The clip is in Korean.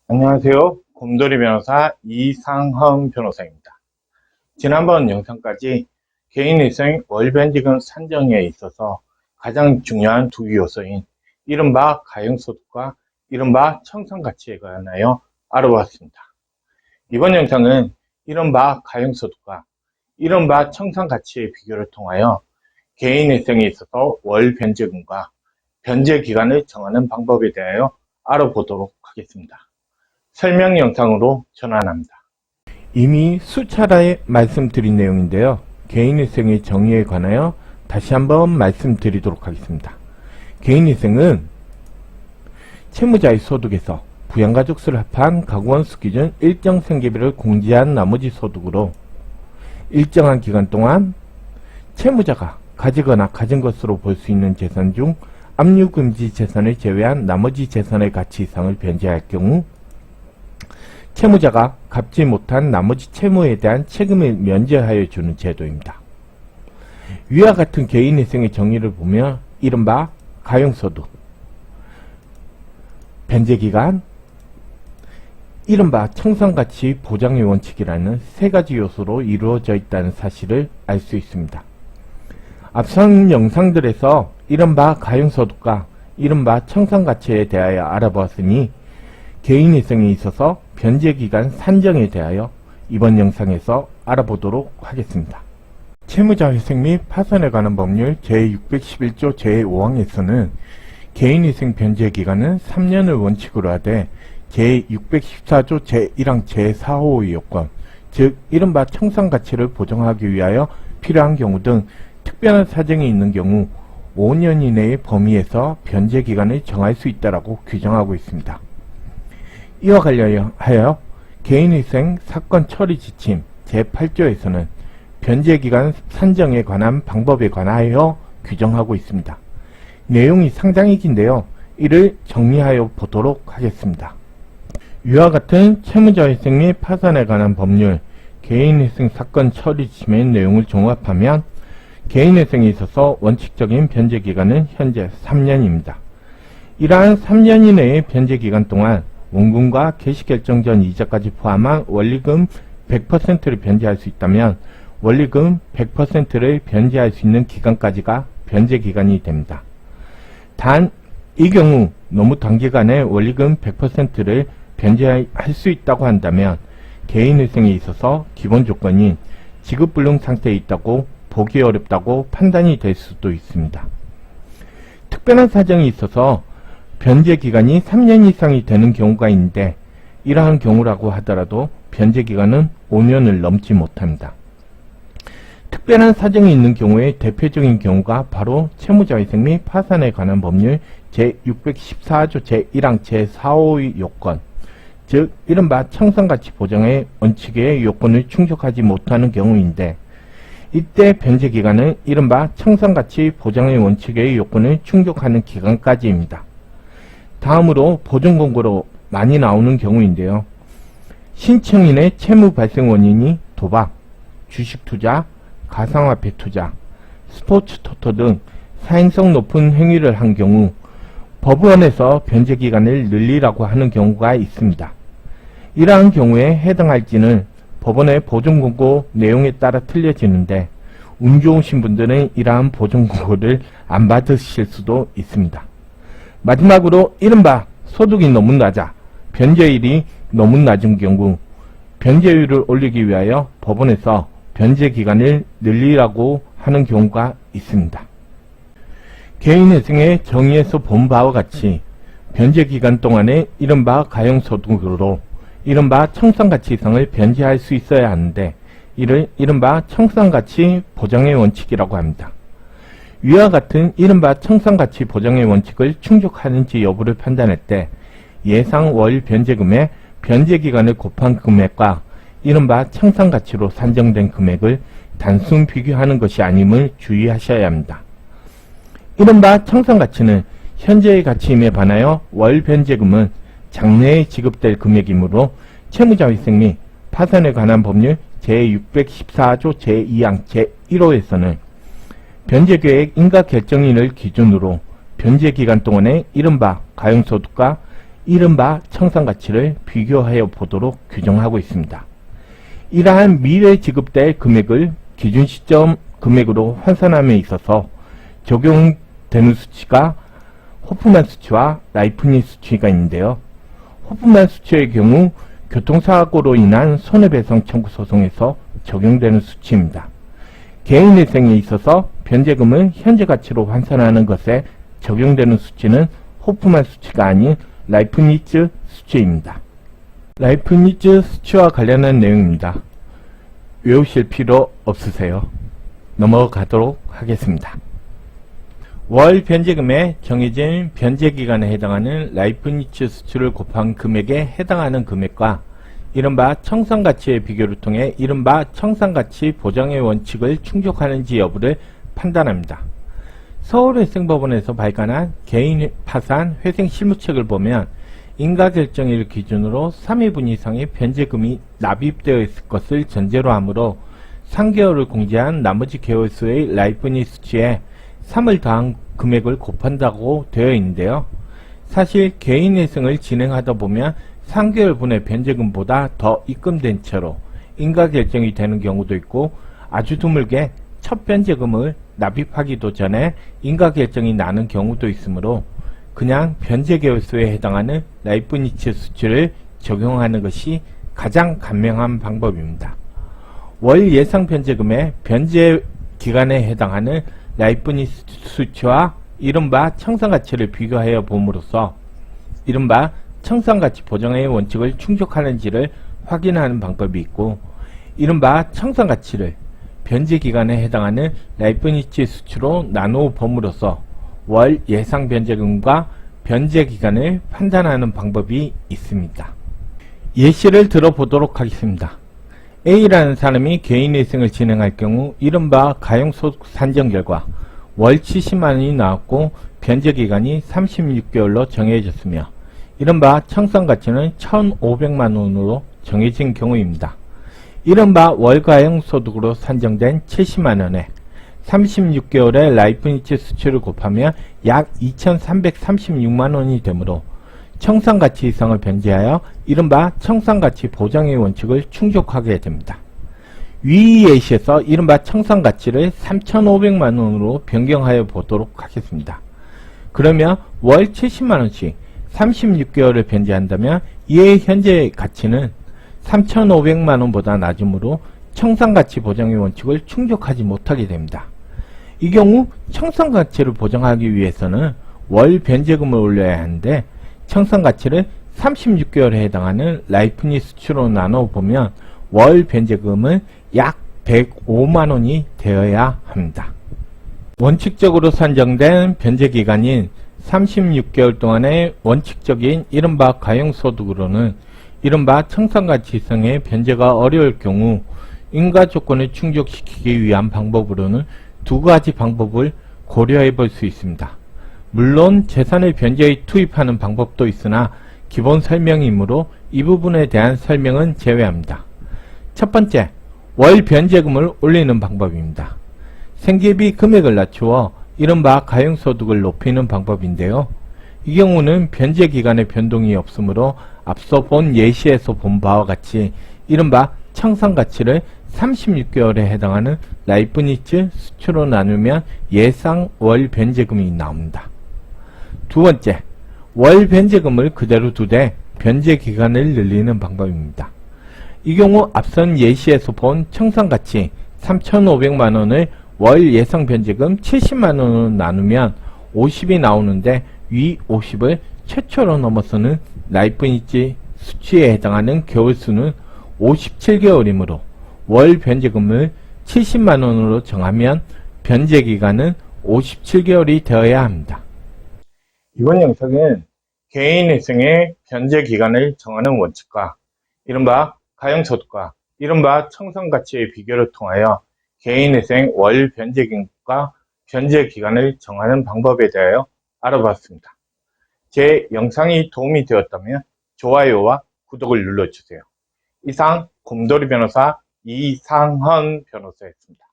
안녕하세요. 곰돌이 변호사 이상헌 변호사입니다. 지난번 영상까지 개인일생 월변지금 산정에 있어서 가장 중요한 두 요소인 이른바 가용소득과 이른바 청산가치에 관하여 알아보았습니다. 이번 영상은 이른바 가용소득과 이른바 청산가치의 비교를 통하여 개인일생에 있어서 월변제금과 변제기간을 정하는 방법에 대하여 알아보도록 하겠습니다. 설명 영상으로 전환합니다. 이미 수차례 말씀드린 내용인데요. 개인일생의 정의에 관하여 다시 한번 말씀드리도록 하겠습니다. 개인일생은 채무자의 소득에서 부양가족 수를 합한 가구원수 기준 일정 생계비를 공제한 나머지 소득으로 일정한 기간 동안 채무자가 가지거나 가진 것으로 볼 수 있는 재산 중 압류금지 재산을 제외한 나머지 재산의 가치 이상을 변제할 경우 채무자가 갚지 못한 나머지 채무에 대한 책임을 면제하여 주는 제도입니다. 위와 같은 개인일생의 정의를 보면 이른바 가용소득, 변제기간, 이른바 청산가치 보장의 원칙이라는 세 가지 요소로 이루어져 있다는 사실을 알 수 있습니다. 앞선 영상들에서 이른바 가용소득과 이른바 청산가치에 대하여 알아보았으니 개인일생에 있어서 변제기간 산정에 대하여 이번 영상에서 알아보도록 하겠습니다. 채무자 회생 및 파산에 관한 법률 제611조 제5항에서는 개인일생 변제기간은 3년을 원칙으로 하되 제614조 제1항 제4호의 요건, 즉 이른바 청산가치를 보정하기 위하여 필요한 경우 등 특별한 사정이 있는 경우 5년 이내의 범위에서 변제기간을 정할 수 있다고 규정하고 있습니다. 이와 관련하여 개인일생 사건 처리 지침 제8조에서는 변제기간 산정에 관한 방법에 관하여 규정하고 있습니다. 내용이 상당히 긴데요. 이를 정리하여 보도록 하겠습니다. 위와 같은 채무자 회생 및 파산에 관한 법률 개인일생 사건 처리 지침의 내용을 종합하면 개인일생에 있어서 원칙적인 변제기간은 현재 3년입니다. 이러한 3년 이내의 변제기간 동안 원금과 개시결정 전 이자까지 포함한 원리금 100%를 변제할 수 있다면 원리금 100%를 변제할 수 있는 기간까지가 변제기간이 됩니다. 단 이 경우 너무 단기간에 원리금 100%를 변제할 수 있다고 한다면 개인일생에 있어서 기본 조건인 지급불능 상태에 있다고 보기 어렵다고 판단이 될 수도 있습니다. 특별한 사정이 있어서 변제기간이 3년 이상이 되는 경우가 있는데 이러한 경우라고 하더라도 변제기간은 5년을 넘지 못합니다. 특별한 사정이 있는 경우에 대표적인 경우가 바로 채무자 회생 및 파산에 관한 법률 제614조 제1항 제4호의 요건, 즉 이른바 청산가치 보장의 원칙의 요건을 충족하지 못하는 경우인데 이때 변제기간은 이른바 청산가치 보장의 원칙의 요건을 충족하는 기간까지입니다. 다음으로 보증공고로 많이 나오는 경우인데요. 신청인의 채무 발생 원인이 도박, 주식투자, 가상화폐 투자, 스포츠 토토 등 사행성 높은 행위를 한 경우 법원에서 변제기간을 늘리라고 하는 경우가 있습니다. 이러한 경우에 해당할지는 법원의 보증공고 내용에 따라 틀려지는데 운 좋으신 분들은 이러한 보증공고를 안 받으실 수도 있습니다. 마지막으로 이른바 소득이 너무 낮아 변제율이 너무 낮은 경우 변제율을 올리기 위하여 법원에서 변제기간을 늘리라고 하는 경우가 있습니다. 개인회생의 정의에서 본 바와 같이 변제기간 동안에 이른바 가용소득으로 이른바 청산가치 이상을 변제할 수 있어야 하는데 이를 이른바 청산가치 보장의 원칙이라고 합니다. 위와 같은 이른바 청산가치 보장의 원칙을 충족하는지 여부를 판단할 때 예상 월 변제금의 변제기간을 곱한 금액과 이른바 청산가치로 산정된 금액을 단순 비교하는 것이 아님을 주의하셔야 합니다. 이른바 청산가치는 현재의 가치임에 반하여 월 변제금은 장래에 지급될 금액이므로 채무자 회생 및 파산에 관한 법률 제614조 제2항 제1호에서는 변제계획 인가결정인을 기준으로 변제기간 동안에 이른바 가용소득과 이른바 청산가치를 비교하여 보도록 규정하고 있습니다. 이러한 미래 지급될 금액을 기준 시점 금액으로 환산함에 있어서 적용되는 수치가 호프만 수치와 라이프니츠 수치가 있는데요. 호프만 수치의 경우 교통사고로 인한 손해배상 청구 소송에서 적용되는 수치입니다. 개인회생에 있어서 변제금을 현재 가치로 환산하는 것에 적용되는 수치는 호프만 수치가 아닌 라이프니츠 수치입니다. 라이프니츠 수치와 관련한 내용입니다. 외우실 필요 없으세요. 넘어가도록 하겠습니다. 월 변제금에 정해진 변제기간에 해당하는 라이프니츠 수치를 곱한 금액에 해당하는 금액과 이른바 청산가치의 비교를 통해 이른바 청산가치 보장의 원칙을 충족하는지 여부를 판단합니다. 서울회생법원에서 발간한 개인 파산 회생 실무책을 보면 인가결정일 기준으로 3회분 이상의 변제금이 납입되어 있을 것을 전제로 하므로 3개월을 공제한 나머지 개월수의 라이프니츠 수치에 3을 더한 금액을 곱한다고 되어 있는데요. 사실 개인회생을 진행하다 보면 3개월분의 변제금보다 더 입금된 채로 인가결정이 되는 경우도 있고 아주 드물게 첫 변제금을 납입하기도 전에 인가결정이 나는 경우도 있으므로 그냥 변제개월수에 해당하는 라이프니츠 수치를 적용하는 것이 가장 간명한 방법입니다. 월 예상 변제금의 변제기간에 해당하는 라이프니츠 수치와 이른바 청산가치를 비교하여 봄으로써 이른바 청산가치 보장의 원칙을 충족하는지를 확인하는 방법이 있고 이른바 청산가치를 변제기간에 해당하는 라이프니츠 수치로 나누어 봄으로써 월 예상 변제금과 변제기간을 판단하는 방법이 있습니다. 예시를 들어보도록 하겠습니다. A라는 사람이 개인회생을 진행할 경우 이른바 가용소득 산정 결과 월 70만원이 나왔고 변제기간이 36개월로 정해졌으며 이른바 청산가치는 1,500만원으로 정해진 경우입니다. 이른바 월가용소득으로 산정된 70만원에 36개월의 라이프니츠 수치를 곱하면 약 2,336만원이 되므로 청산가치 이상을 변제하여 이른바 청산가치 보장의 원칙을 충족하게 됩니다. 위 예시에서 이른바 청산가치를 3,500만원으로 변경하여 보도록 하겠습니다. 그러면 월 70만원씩 36개월을 변제한다면 이의 현재 가치는 3,500만원보다 낮으므로 청산가치 보장의 원칙을 충족하지 못하게 됩니다. 이 경우 청산가치를 보장하기 위해서는 월 변제금을 올려야 하는데 청산가치를 36개월에 해당하는 라이프니츠 수치로 나눠 보면 월 변제금은 약 105만원이 되어야 합니다. 원칙적으로 산정된 변제기간인 36개월 동안의 원칙적인 이른바 가용소득으로는 이른바 청산가치 이상의 변제가 어려울 경우 인가조건을 충족시키기 위한 방법으로는 두 가지 방법을 고려해 볼 수 있습니다. 물론 재산을 변제에 투입하는 방법도 있으나 기본 설명이므로 이 부분에 대한 설명은 제외합니다. 첫 번째, 월 변제금을 올리는 방법입니다. 생계비 금액을 낮추어 이른바 가용소득을 높이는 방법인데요. 이 경우는 변제기간에 변동이 없으므로 앞서 본 예시에서 본 바와 같이 이른바 청산가치를 36개월에 해당하는 라이프니츠 수치로 나누면 예상 월 변제금이 나옵니다. 두 번째, 월 변제금을 그대로 두되 변제기간을 늘리는 방법입니다. 이 경우 앞선 예시에서 본 청산가치 3,500만원을 월 예상 변제금 70만원으로 나누면 50이 나오는데 위 50을 최초로 넘어서는 라이프니츠 수치에 해당하는 개월수는 57개월이므로 월 변제금을 70만원으로 정하면 변제기간은 57개월이 되어야 합니다. 이번 영상은 개인회생의 변제기간을 정하는 원칙과 이른바 가용소득과 이른바 청산가치의 비교를 통하여 개인회생 월 변제금과 변제기간을 정하는 방법에 대하여 알아봤습니다. 제 영상이 도움이 되었다면 좋아요와 구독을 눌러주세요. 이상 곰돌이 변호사 이상헌 변호사였습니다.